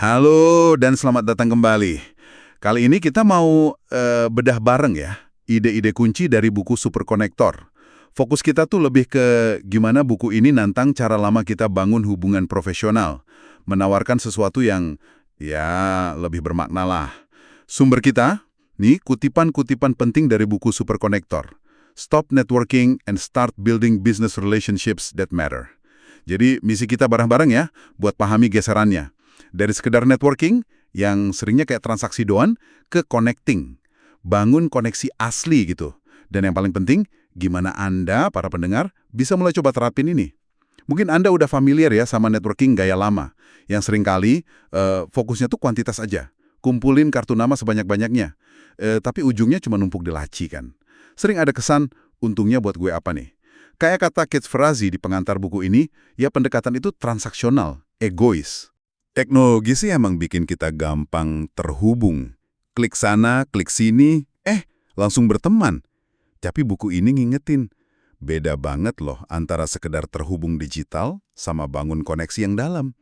Halo dan selamat datang kembali. Kali ini kita mau bedah bareng ya, ide-ide kunci dari buku Super Connector. Fokus kita tuh lebih ke gimana buku ini nantang cara lama kita bangun hubungan profesional, menawarkan sesuatu yang ya lebih bermakna lah. Sumber kita, nih kutipan-kutipan penting dari buku Super Connector. Stop networking and start building business relationships that matter. Jadi misi kita bareng-bareng ya, buat pahami geserannya. Dari sekedar networking, yang seringnya kayak transaksi doang, ke connecting. Bangun koneksi asli gitu. Dan yang paling penting, gimana Anda, para pendengar, bisa mulai coba terapin ini. Mungkin Anda udah familiar ya sama networking gaya lama, yang seringkali fokusnya tuh kuantitas aja. Kumpulin kartu nama sebanyak-banyaknya. Tapi ujungnya cuma numpuk di laci kan. Sering ada kesan, untungnya buat gue apa nih? Kayak kata Kate Ferrazzi di pengantar buku ini, ya pendekatan itu transaksional, egois. Teknologi sih emang bikin kita gampang terhubung. Klik sana, klik sini, langsung berteman. Tapi buku ini ngingetin, beda banget loh antara sekedar terhubung digital sama bangun koneksi yang dalam.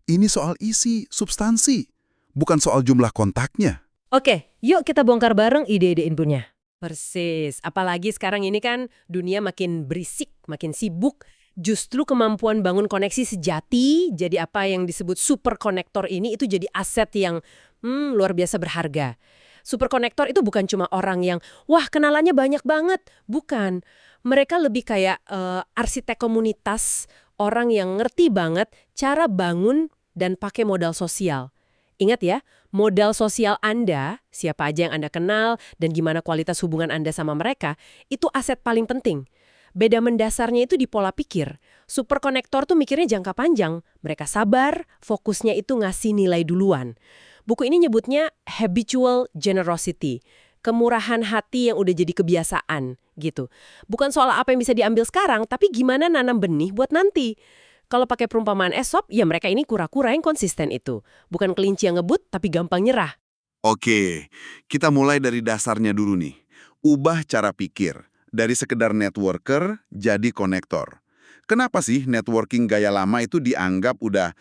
Ini soal isi, substansi, bukan soal jumlah kontaknya. Oke, yuk kita bongkar bareng ide-ide inpunya. Persis, apalagi sekarang ini kan dunia makin berisik, makin sibuk. Justru kemampuan bangun koneksi sejati, jadi apa yang disebut super konektor ini itu jadi aset yang luar biasa berharga. Super konektor itu bukan cuma orang yang, wah kenalannya banyak banget. Bukan, mereka lebih kayak arsitek komunitas, orang yang ngerti banget cara bangun dan pakai modal sosial. Ingat ya, modal sosial Anda, siapa aja yang Anda kenal, dan gimana kualitas hubungan Anda sama mereka, itu aset paling penting. Beda mendasarnya itu di pola pikir. Super konektor tuh mikirnya jangka panjang. Mereka sabar, fokusnya itu ngasih nilai duluan. Buku ini nyebutnya habitual generosity. Kemurahan hati yang udah jadi kebiasaan, gitu. Bukan soal apa yang bisa diambil sekarang, tapi gimana nanam benih buat nanti. Kalau pakai perumpamaan Aesop, ya mereka ini kura-kura yang konsisten itu. Bukan kelinci yang ngebut, tapi gampang nyerah. Oke, kita mulai dari dasarnya dulu nih. Ubah cara pikir. Dari sekedar networker jadi konektor. Kenapa sih networking gaya lama itu dianggap udah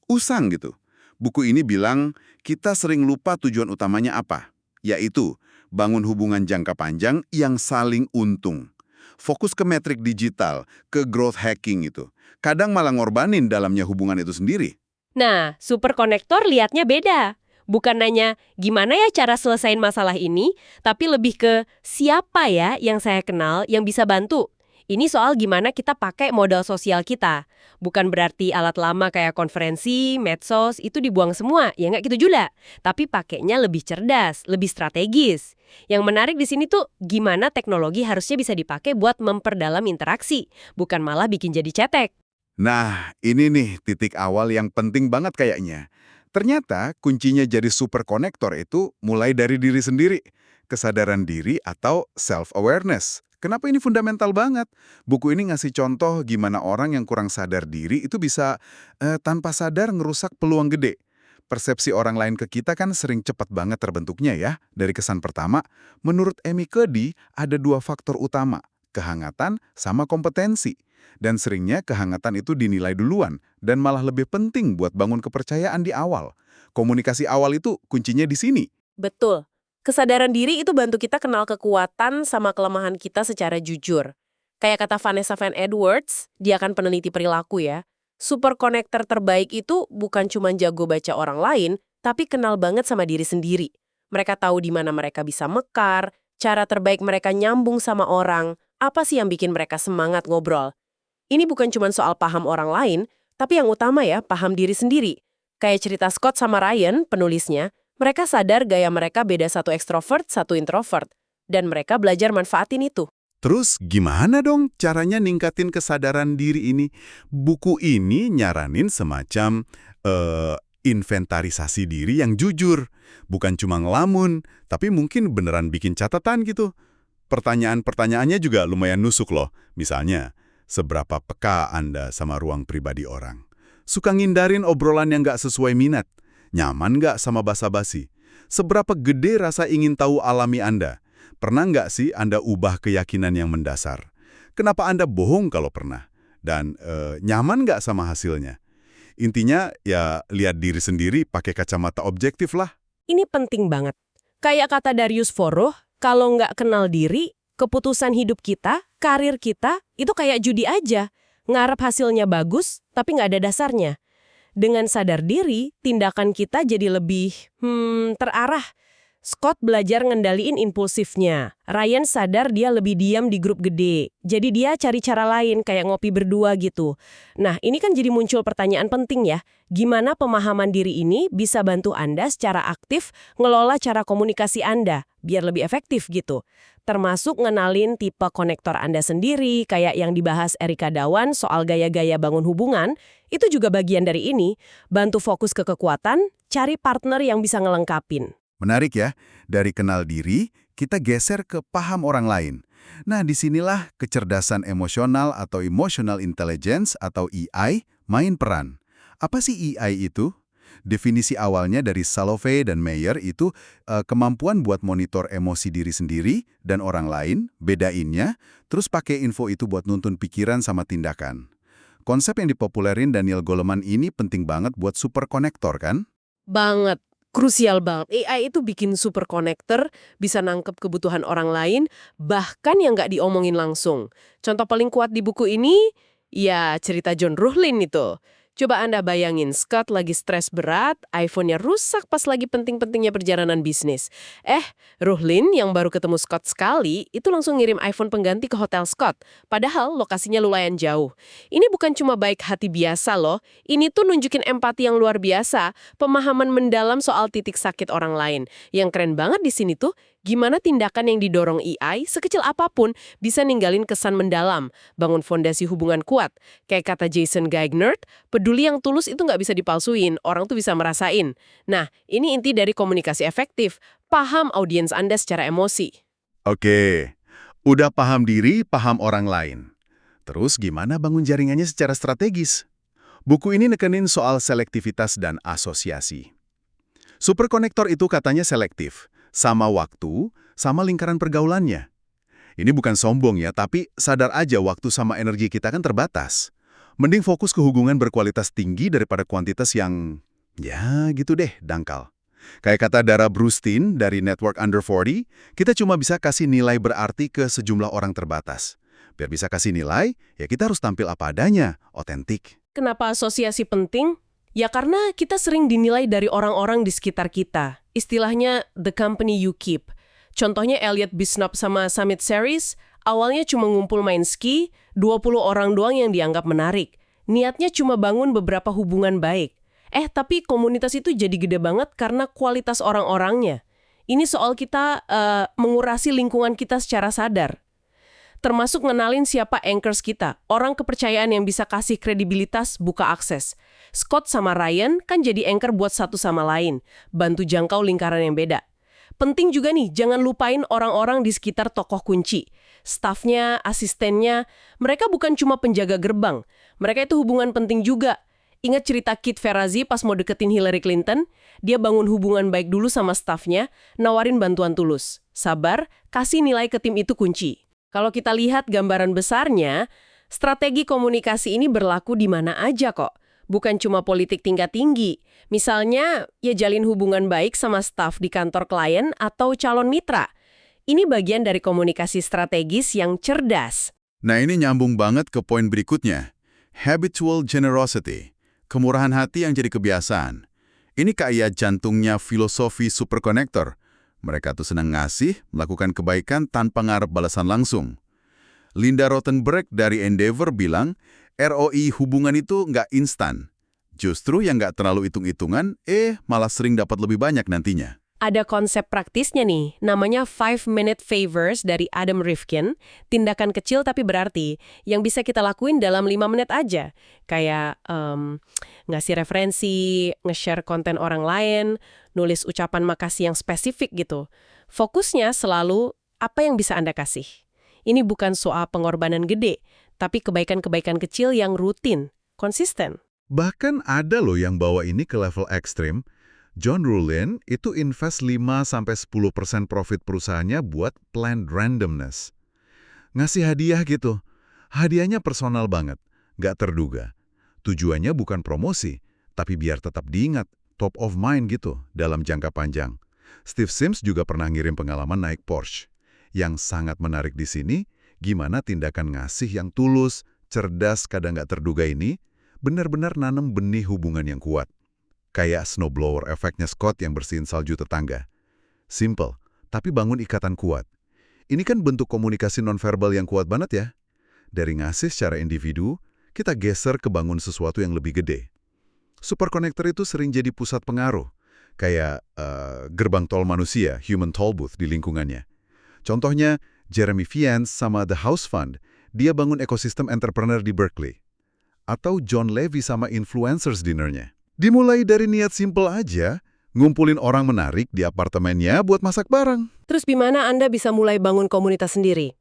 usang gitu? Buku ini bilang kita sering lupa tujuan utamanya apa, yaitu bangun hubungan jangka panjang yang saling untung. Fokus ke metrik digital, ke growth hacking itu. Kadang malah ngorbanin dalamnya hubungan itu sendiri. Nah, super konektor lihatnya beda. Bukan nanya gimana ya cara selesaiin masalah ini, tapi lebih ke siapa ya yang saya kenal yang bisa bantu. Ini soal gimana kita pakai modal sosial kita. Bukan berarti alat lama kayak konferensi, medsos, itu dibuang semua. Ya nggak gitu juga. Tapi pakainya lebih cerdas, lebih strategis. Yang menarik di sini tuh gimana teknologi harusnya bisa dipakai buat memperdalam interaksi. Bukan malah bikin jadi cetek. Nah, ini nih titik awal yang penting banget kayaknya. Ternyata kuncinya jadi super konektor itu mulai dari diri sendiri. Kesadaran diri atau self-awareness. Kenapa ini fundamental banget? Buku ini ngasih contoh gimana orang yang kurang sadar diri itu bisa tanpa sadar ngerusak peluang gede. Persepsi orang lain ke kita kan sering cepat banget terbentuknya ya. Dari kesan pertama, menurut Amy Cuddy ada dua faktor utama, kehangatan sama kompetensi. Dan seringnya kehangatan itu dinilai duluan dan malah lebih penting buat bangun kepercayaan di awal. Komunikasi awal itu kuncinya di sini. Betul. Kesadaran diri itu bantu kita kenal kekuatan sama kelemahan kita secara jujur. Kayak kata Vanessa Van Edwards, dia kan peneliti perilaku ya. Super connector terbaik itu bukan cuma jago baca orang lain, tapi kenal banget sama diri sendiri. Mereka tahu di mana mereka bisa mekar, cara terbaik mereka nyambung sama orang, apa sih yang bikin mereka semangat ngobrol. Ini bukan cuma soal paham orang lain, tapi yang utama ya, paham diri sendiri. Kayak cerita Scott sama Ryan, penulisnya, mereka sadar gaya mereka beda, satu ekstrovert, satu introvert. Dan mereka belajar manfaatin itu. Terus gimana dong caranya ningkatin kesadaran diri ini? Buku ini nyaranin semacam inventarisasi diri yang jujur. Bukan cuma ngelamun, tapi mungkin beneran bikin catatan gitu. Pertanyaan-pertanyaannya juga lumayan nusuk loh. Misalnya, seberapa peka Anda sama ruang pribadi orang? Suka ngindarin obrolan yang nggak sesuai minat? Nyaman nggak sama basa-basi? Seberapa gede rasa ingin tahu alami Anda? Pernah nggak sih Anda ubah keyakinan yang mendasar? Kenapa Anda bohong kalau pernah? Dan nyaman nggak sama hasilnya? Intinya ya lihat diri sendiri pakai kacamata objektif lah. Ini penting banget. Kayak kata Darius Foroh, kalau nggak kenal diri, keputusan hidup kita, karir kita, itu kayak judi aja. Ngarep hasilnya bagus, tapi nggak ada dasarnya. Dengan sadar diri, tindakan kita jadi lebih terarah. Scott belajar ngendaliin impulsifnya. Ryan sadar dia lebih diam di grup gede. Jadi dia cari cara lain kayak ngopi berdua gitu. Nah, ini kan jadi muncul pertanyaan penting ya. Gimana pemahaman diri ini bisa bantu Anda secara aktif ngelola cara komunikasi Anda biar lebih efektif gitu. Termasuk ngenalin tipe konektor Anda sendiri kayak yang dibahas Erika Dawan soal gaya-gaya bangun hubungan. Itu juga bagian dari ini. Bantu fokus ke kekuatan, cari partner yang bisa ngelengkapin. Menarik ya, dari kenal diri, kita geser ke paham orang lain. Nah, disinilah kecerdasan emosional atau emotional intelligence atau EI main peran. Apa sih EI itu? Definisi awalnya dari Salovey dan Meyer itu kemampuan buat monitor emosi diri sendiri dan orang lain, bedainnya, terus pakai info itu buat nuntun pikiran sama tindakan. Konsep yang dipopulerin Daniel Goleman ini penting banget buat super konektor kan? Banget. Krusial banget. AI itu bikin super connector, bisa nangkep kebutuhan orang lain, bahkan yang nggak diomongin langsung. Contoh paling kuat di buku ini, ya cerita John Ruhlin itu. Coba Anda bayangin, Scott lagi stres berat, iPhone-nya rusak pas lagi penting-pentingnya perjalanan bisnis. Ruhlin yang baru ketemu Scott sekali, itu langsung ngirim iPhone pengganti ke hotel Scott. Padahal lokasinya lumayan jauh. Ini bukan cuma baik hati biasa loh, ini tuh nunjukin empati yang luar biasa, pemahaman mendalam soal titik sakit orang lain. Yang keren banget di sini tuh, gimana tindakan yang didorong AI, sekecil apapun, bisa ninggalin kesan mendalam, bangun fondasi hubungan kuat. Kayak kata Jason Geignert, peduli yang tulus itu nggak bisa dipalsuin, orang tuh bisa merasain. Nah, ini inti dari komunikasi efektif, paham audiens Anda secara emosi. Oke, udah paham diri, paham orang lain. Terus gimana bangun jaringannya secara strategis? Buku ini nekenin soal selektivitas dan asosiasi. Superkonektor itu katanya selektif, sama waktu, sama lingkaran pergaulannya. Ini bukan sombong ya, tapi sadar aja waktu sama energi kita kan terbatas. Mending fokus ke hubungan berkualitas tinggi daripada kuantitas yang, ya gitu deh, dangkal. Kayak kata Dara Brustin dari Network Under 40, kita cuma bisa kasih nilai berarti ke sejumlah orang terbatas. Biar bisa kasih nilai, ya kita harus tampil apa adanya, otentik. Kenapa asosiasi penting? Ya karena kita sering dinilai dari orang-orang di sekitar kita. Istilahnya the company you keep. Contohnya Elliot Bisnop sama Summit Series, awalnya cuma ngumpul main ski, 20 orang doang yang dianggap menarik. Niatnya cuma bangun beberapa hubungan baik. Tapi komunitas itu jadi gede banget karena kualitas orang-orangnya. Ini soal kita mengurasi lingkungan kita secara sadar. Termasuk ngenalin siapa anchors kita, orang kepercayaan yang bisa kasih kredibilitas, buka akses. Scott sama Ryan kan jadi anchor buat satu sama lain, bantu jangkau lingkaran yang beda. Penting juga nih, jangan lupain orang-orang di sekitar tokoh kunci. Stafnya, asistennya, mereka bukan cuma penjaga gerbang. Mereka itu hubungan penting juga. Ingat cerita Kit Ferrazzi pas mau deketin Hillary Clinton? Dia bangun hubungan baik dulu sama stafnya, nawarin bantuan tulus. Sabar, kasih nilai ke tim itu kunci. Kalau kita lihat gambaran besarnya, strategi komunikasi ini berlaku di mana aja kok. Bukan cuma politik tingkat tinggi. Misalnya, ya jalin hubungan baik sama staf di kantor klien atau calon mitra. Ini bagian dari komunikasi strategis yang cerdas. Nah ini nyambung banget ke poin berikutnya. Habitual generosity. Kemurahan hati yang jadi kebiasaan. Ini kayak jantungnya filosofi superkonektor. Mereka tuh senang ngasih, melakukan kebaikan tanpa ngarep balasan langsung. Linda Rothenberg dari Endeavor bilang, ROI hubungan itu nggak instan. Justru yang nggak terlalu hitung-hitungan, malah sering dapat lebih banyak nantinya. Ada konsep praktisnya nih, namanya 5-minute favors dari Adam Rifkin, tindakan kecil tapi berarti, yang bisa kita lakuin dalam 5 menit aja. Kayak ngasih referensi, nge-share konten orang lain, nulis ucapan makasih yang spesifik gitu. Fokusnya selalu apa yang bisa Anda kasih. Ini bukan soal pengorbanan gede, tapi kebaikan-kebaikan kecil yang rutin, konsisten. Bahkan ada loh yang bawa ini ke level ekstrim. John Ruhlin itu invest 5-10% profit perusahaannya buat planned randomness. Ngasih hadiah gitu. Hadiahnya personal banget, nggak terduga. Tujuannya bukan promosi, tapi biar tetap diingat, top of mind gitu, dalam jangka panjang. Steve Sims juga pernah ngirim pengalaman naik Porsche. Yang sangat menarik di sini, gimana tindakan ngasih yang tulus, cerdas, kadang nggak terduga ini, benar-benar nanam benih hubungan yang kuat. Kayak snowblower efeknya Scott yang bersihin salju tetangga. Simple, tapi bangun ikatan kuat. Ini kan bentuk komunikasi nonverbal yang kuat banget ya. Dari ngasih secara individu, kita geser ke bangun sesuatu yang lebih gede. Superconnector itu sering jadi pusat pengaruh, kayak gerbang tol manusia, human toll booth di lingkungannya. Contohnya, Jeremy Fiance sama The House Fund, dia bangun ekosistem entrepreneur di Berkeley. Atau John Levy sama Influencers Dinner-nya. Dimulai dari niat simple aja, ngumpulin orang menarik di apartemennya buat masak bareng. Terus gimana Anda bisa mulai bangun komunitas sendiri?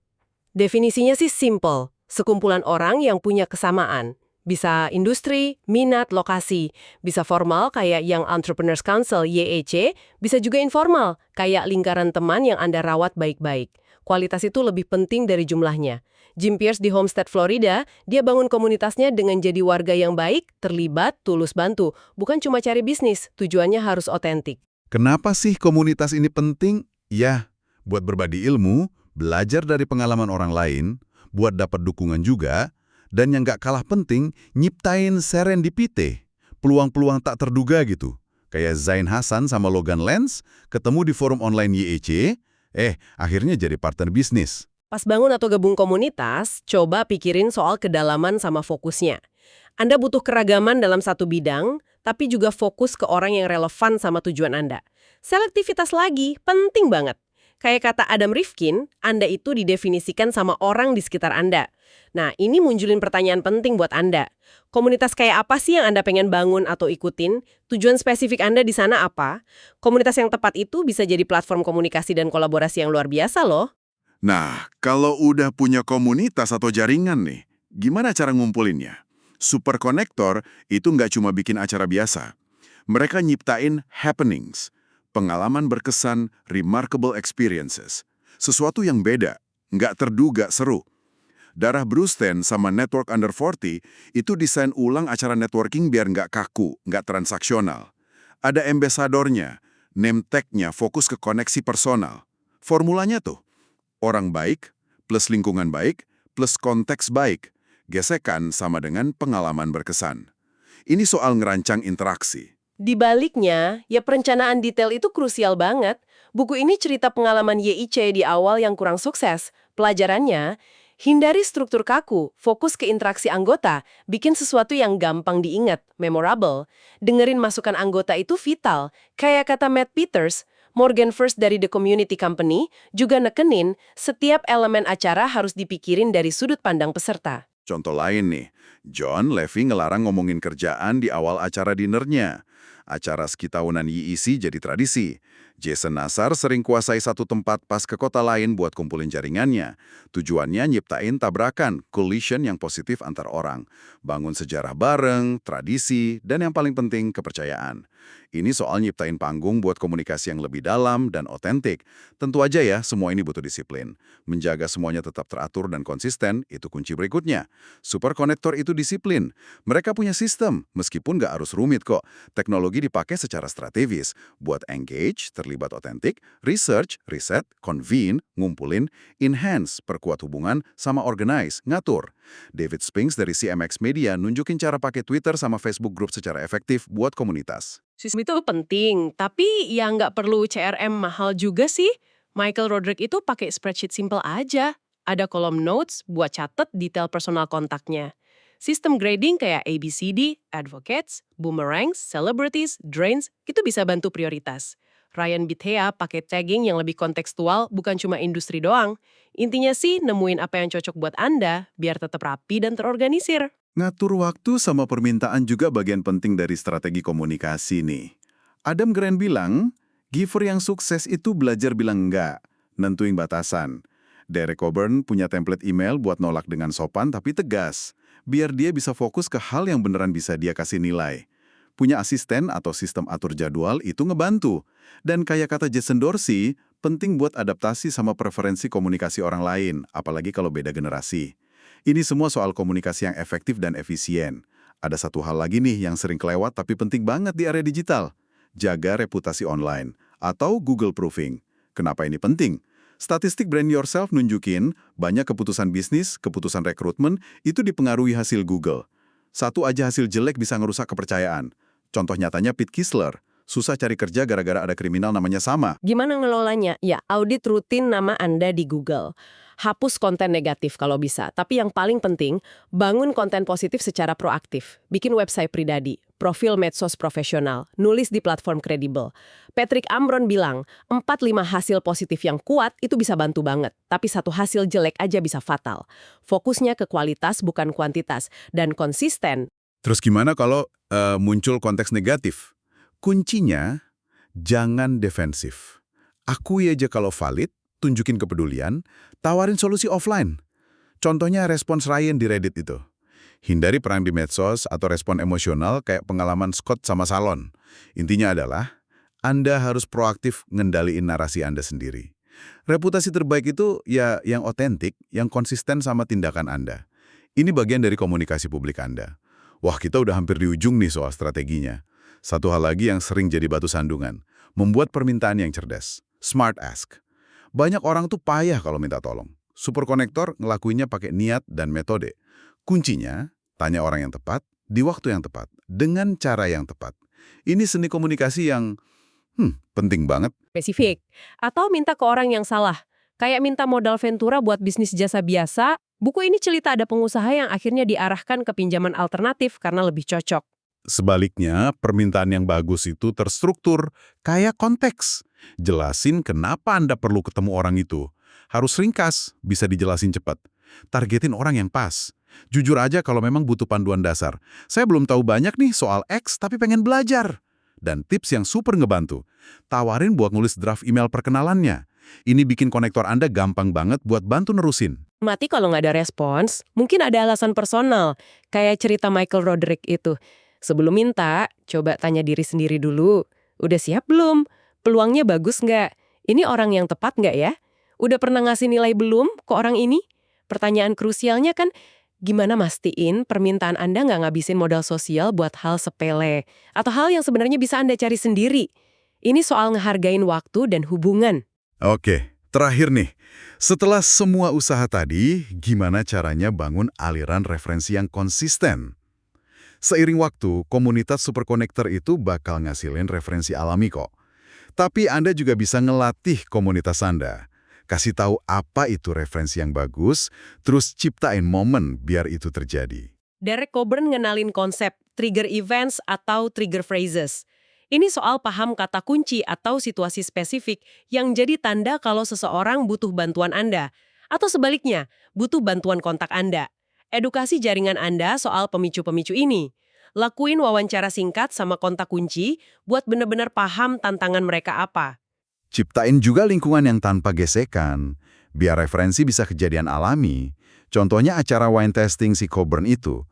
Definisinya sih simple, sekumpulan orang yang punya kesamaan. Bisa industri, minat, lokasi. Bisa formal kayak Young Entrepreneurs Council YEC, bisa juga informal kayak lingkaran teman yang Anda rawat baik-baik. Kualitas itu lebih penting dari jumlahnya. Jim Pierce di Homestead, Florida, dia bangun komunitasnya dengan jadi warga yang baik, terlibat, tulus bantu. Bukan cuma cari bisnis, tujuannya harus otentik. Kenapa sih komunitas ini penting? Ya, buat berbagi ilmu, belajar dari pengalaman orang lain, buat dapat dukungan juga, dan yang nggak kalah penting, nyiptain serendipity, peluang-peluang tak terduga gitu. Kayak Zain Hasan sama Logan Lenz, ketemu di forum online YEC, akhirnya jadi partner bisnis. Pas bangun atau gabung komunitas, coba pikirin soal kedalaman sama fokusnya. Anda butuh keragaman dalam satu bidang, tapi juga fokus ke orang yang relevan sama tujuan Anda. Selektivitas lagi, penting banget. Kayak kata Adam Rifkin, Anda itu didefinisikan sama orang di sekitar Anda. Nah, ini munculin pertanyaan penting buat Anda. Komunitas kayak apa sih yang Anda pengen bangun atau ikutin? Tujuan spesifik Anda di sana apa? Komunitas yang tepat itu bisa jadi platform komunikasi dan kolaborasi yang luar biasa loh. Nah, kalau udah punya komunitas atau jaringan nih, gimana cara ngumpulinnya? Superconnector itu nggak cuma bikin acara biasa. Mereka nyiptain happenings, pengalaman berkesan, remarkable experiences. Sesuatu yang beda, nggak terduga seru. Darah Brewston sama Network Under 40 itu desain ulang acara networking biar nggak kaku, nggak transaksional. Ada ambasadornya, name tag-nya fokus ke koneksi personal. Formulanya tuh, orang baik, plus lingkungan baik, plus konteks baik. Gesekan sama dengan pengalaman berkesan. Ini soal ngerancang interaksi. Di baliknya, ya perencanaan detail itu krusial banget. Buku ini cerita pengalaman YIC di awal yang kurang sukses. Pelajarannya, hindari struktur kaku, fokus ke interaksi anggota, bikin sesuatu yang gampang diingat, memorable. Dengerin masukan anggota itu vital. Kayak kata Matt Peters, Morgan First dari The Community Company juga nekenin setiap elemen acara harus dipikirin dari sudut pandang peserta. Contoh lain nih, John Levy ngelarang ngomongin kerjaan di awal acara dinernya. Acara ski tahunan YEC jadi tradisi. Jason Nassar sering kuasai satu tempat pas ke kota lain buat kumpulin jaringannya. Tujuannya nyiptain tabrakan, collision yang positif antar orang. Bangun sejarah bareng, tradisi, dan yang paling penting, kepercayaan. Ini soal nyiptain panggung buat komunikasi yang lebih dalam dan otentik. Tentu aja ya, semua ini butuh disiplin. Menjaga semuanya tetap teratur dan konsisten, itu kunci berikutnya. Superconnector itu disiplin. Mereka punya sistem, meskipun nggak harus rumit kok. Teknologi dipakai secara strategis, buat engage, terlibat otentik, research, riset, convene, ngumpulin, enhance, perkuat hubungan, sama organize, ngatur. David Spinks dari CMX Media nunjukin cara pakai Twitter sama Facebook Group secara efektif buat komunitas. Sistem itu penting, tapi ya nggak perlu CRM mahal juga sih. Michael Roderick itu pakai spreadsheet simple aja. Ada kolom notes buat catet detail personal kontaknya. Sistem grading kayak ABCD, Advocates, Boomerangs, Celebrities, Drains, itu bisa bantu prioritas. Ryan Bithea pakai tagging yang lebih kontekstual, bukan cuma industri doang. Intinya sih nemuin apa yang cocok buat Anda, biar tetap rapi dan terorganisir. Ngatur waktu sama permintaan juga bagian penting dari strategi komunikasi nih. Adam Grant bilang, giver yang sukses itu belajar bilang enggak, nentuin batasan. Derek Coburn punya template email buat nolak dengan sopan tapi tegas, biar dia bisa fokus ke hal yang beneran bisa dia kasih nilai. Punya asisten atau sistem atur jadwal itu ngebantu. Dan kayak kata Jason Dorsey, penting buat adaptasi sama preferensi komunikasi orang lain, apalagi kalau beda generasi. Ini semua soal komunikasi yang efektif dan efisien. Ada satu hal lagi nih yang sering kelewat tapi penting banget di area digital. Jaga reputasi online atau Google Proofing. Kenapa ini penting? Statistik Brand Yourself nunjukin banyak keputusan bisnis, keputusan rekrutmen itu dipengaruhi hasil Google. Satu aja hasil jelek bisa ngerusak kepercayaan. Contoh nyatanya Pete Kistler. Susah cari kerja gara-gara ada kriminal namanya sama. Gimana ngelolanya? Ya, audit rutin nama Anda di Google. Hapus konten negatif kalau bisa. Tapi yang paling penting, bangun konten positif secara proaktif. Bikin website pribadi, profil medsos profesional, nulis di platform kredibel. Patrick Amron bilang, 4-5 hasil positif yang kuat itu bisa bantu banget. Tapi satu hasil jelek aja bisa fatal. Fokusnya ke kualitas bukan kuantitas. Dan konsisten. Terus gimana kalau muncul konteks negatif? Kuncinya, jangan defensif. Akui aja kalau valid, tunjukin kepedulian, tawarin solusi offline. Contohnya respons Ryan di Reddit itu. Hindari perang di medsos atau respon emosional kayak pengalaman Scott sama Salon. Intinya adalah, Anda harus proaktif ngendaliin narasi Anda sendiri. Reputasi terbaik itu ya yang otentik, yang konsisten sama tindakan Anda. Ini bagian dari komunikasi publik Anda. Wah, kita udah hampir di ujung nih soal strateginya. Satu hal lagi yang sering jadi batu sandungan, membuat permintaan yang cerdas. Smart ask. Banyak orang tuh payah kalau minta tolong. Superkonektor ngelakuinnya pakai niat dan metode. Kuncinya, tanya orang yang tepat, di waktu yang tepat, dengan cara yang tepat. Ini seni komunikasi yang penting banget. Spesifik. Atau minta ke orang yang salah. Kayak minta modal Ventura buat bisnis jasa biasa. Buku ini cerita ada pengusaha yang akhirnya diarahkan ke pinjaman alternatif karena lebih cocok. Sebaliknya, permintaan yang bagus itu terstruktur, kayak konteks. Jelasin kenapa Anda perlu ketemu orang itu. Harus ringkas, bisa dijelasin cepat. Targetin orang yang pas. Jujur aja kalau memang butuh panduan dasar. Saya belum tahu banyak nih soal X, tapi pengen belajar. Dan tips yang super ngebantu. Tawarin buat nulis draft email perkenalannya. Ini bikin konektor Anda gampang banget buat bantu nerusin. Mati kalau nggak ada respons, mungkin ada alasan personal. Kayak cerita Michael Roderick itu. Sebelum minta, coba tanya diri sendiri dulu. Udah siap belum? Peluangnya bagus nggak? Ini orang yang tepat nggak ya? Udah pernah ngasih nilai belum ke orang ini? Pertanyaan krusialnya kan, gimana mastiin permintaan Anda nggak ngabisin modal sosial buat hal sepele? Atau hal yang sebenarnya bisa Anda cari sendiri? Ini soal ngehargain waktu dan hubungan. Oke, terakhir nih. Setelah semua usaha tadi, gimana caranya bangun aliran referensi yang konsisten? Seiring waktu, komunitas superkonektor itu bakal ngasilin referensi alami kok. Tapi Anda juga bisa ngelatih komunitas Anda. Kasih tahu apa itu referensi yang bagus, terus ciptain momen biar itu terjadi. Derek Coburn ngenalin konsep trigger events atau trigger phrases. Ini soal paham kata kunci atau situasi spesifik yang jadi tanda kalau seseorang butuh bantuan Anda. Atau sebaliknya, butuh bantuan kontak Anda. Edukasi jaringan Anda soal pemicu-pemicu ini. Lakuin wawancara singkat sama kontak kunci buat benar-benar paham tantangan mereka apa. Ciptain juga lingkungan yang tanpa gesekan, biar referensi bisa kejadian alami. Contohnya acara wine tasting si Coburn itu.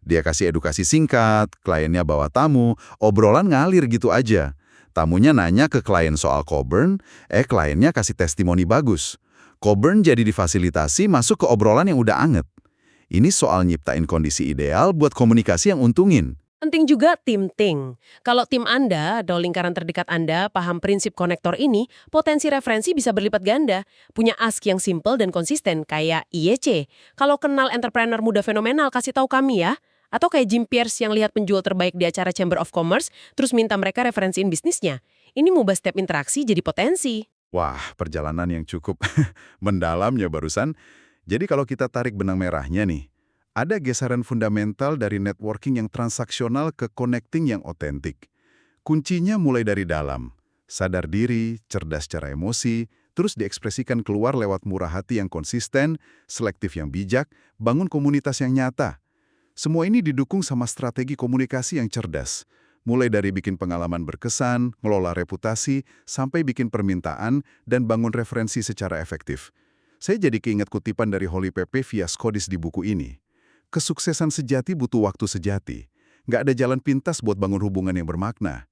Dia kasih edukasi singkat, kliennya bawa tamu, obrolan ngalir gitu aja. Tamunya nanya ke klien soal Coburn, kliennya kasih testimoni bagus. Coburn jadi difasilitasi masuk ke obrolan yang udah anget. Ini soal nyiptain kondisi ideal buat komunikasi yang untungin. Penting juga tim ting. Kalau tim Anda atau lingkaran terdekat Anda paham prinsip konektor ini, potensi referensi bisa berlipat ganda. Punya ask yang simple dan konsisten, kayak IEC. Kalau kenal entrepreneur muda fenomenal, kasih tahu kami ya. Atau kayak Jim Pierce yang lihat penjual terbaik di acara Chamber of Commerce, terus minta mereka referensiin bisnisnya. Ini mengubah step interaksi jadi potensi. Wah, perjalanan yang cukup mendalamnya barusan. Jadi kalau kita tarik benang merahnya nih, ada geseran fundamental dari networking yang transaksional ke connecting yang otentik. Kuncinya mulai dari dalam. Sadar diri, cerdas secara emosi, terus diekspresikan keluar lewat murah hati yang konsisten, selektif yang bijak, bangun komunitas yang nyata. Semua ini didukung sama strategi komunikasi yang cerdas. Mulai dari bikin pengalaman berkesan, ngelola reputasi, sampai bikin permintaan, dan bangun referensi secara efektif. Saya jadi keinget kutipan dari Holly Pepe via Skodis di buku ini. Kesuksesan sejati butuh waktu sejati. Nggak ada jalan pintas buat bangun hubungan yang bermakna.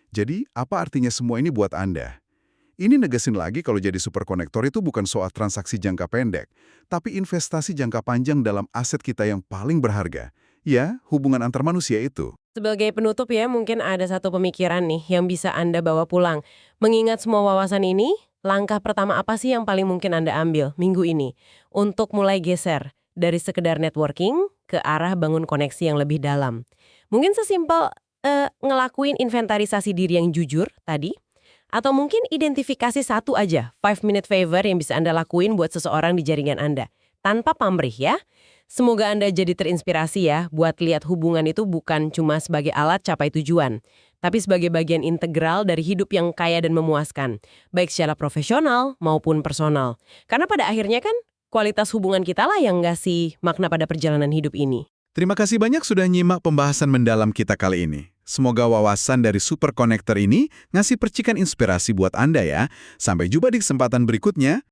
Jadi, apa artinya semua ini buat Anda? Ini negesin lagi kalau jadi superkonektor itu bukan soal transaksi jangka pendek, tapi investasi jangka panjang dalam aset kita yang paling berharga, Ya, hubungan antar manusia itu. Sebagai penutup ya, mungkin ada satu pemikiran nih yang bisa Anda bawa pulang. Mengingat semua wawasan ini, langkah pertama apa sih yang paling mungkin Anda ambil minggu ini untuk mulai geser dari sekedar networking ke arah bangun koneksi yang lebih dalam? Mungkin sesimpel ngelakuin inventarisasi diri yang jujur tadi, atau mungkin identifikasi satu aja 5-minute favor yang bisa Anda lakuin buat seseorang di jaringan Anda. Tanpa pamrih ya. Semoga Anda jadi terinspirasi ya buat lihat hubungan itu bukan cuma sebagai alat capai tujuan, tapi sebagai bagian integral dari hidup yang kaya dan memuaskan, baik secara profesional maupun personal. Karena pada akhirnya kan kualitas hubungan kita lah yang ngasih makna pada perjalanan hidup ini. Terima kasih banyak sudah nyimak pembahasan mendalam kita kali ini. Semoga wawasan dari Super Connector ini ngasih percikan inspirasi buat Anda ya. Sampai jumpa di kesempatan berikutnya.